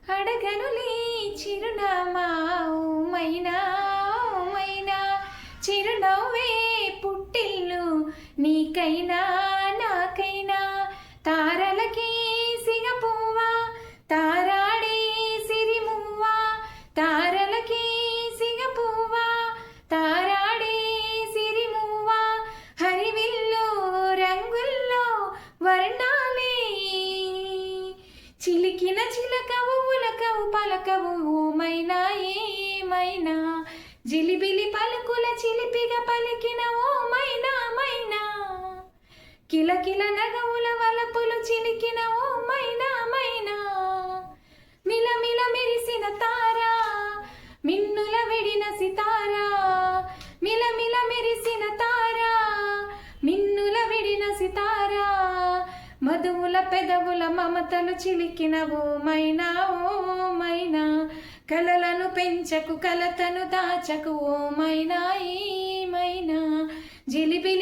అడగనులే చిరునామా ఓమైనా ఓమైనా చిరునవ్వే పుట్టిల్లు నీకైనా నాకైనా తారలకి సిగపువ్వా తారాడే సిరిమువ్వా తారలకి సిగపువ్వా తారాడే సిరిమువ్వా హరివిల్లు రంగుల్లో వర్ణాలే చిలికిన చిలకవు ఉలకవు పలకవు ఓమైనా ఏమైనా జిలిబిలి పలుకుల చిలిపిగా పలికిన ఓమైనా మైనా కిలకిల నగవుల వలపులు చిలికిన ఓమైనా మైనా మిలమిల మెరిసిన తారా మిన్నుల విడిన సితారా మిలమిల మెరిసిన తారా మిన్నుల విడిన సితారా మధువుల పెదవుల మమతలు చిలికిన ఓమైనా ఓమైనా కలలను పెంచకు కలతను దాచకు ఓమైనా ఏమైనా జిలిబి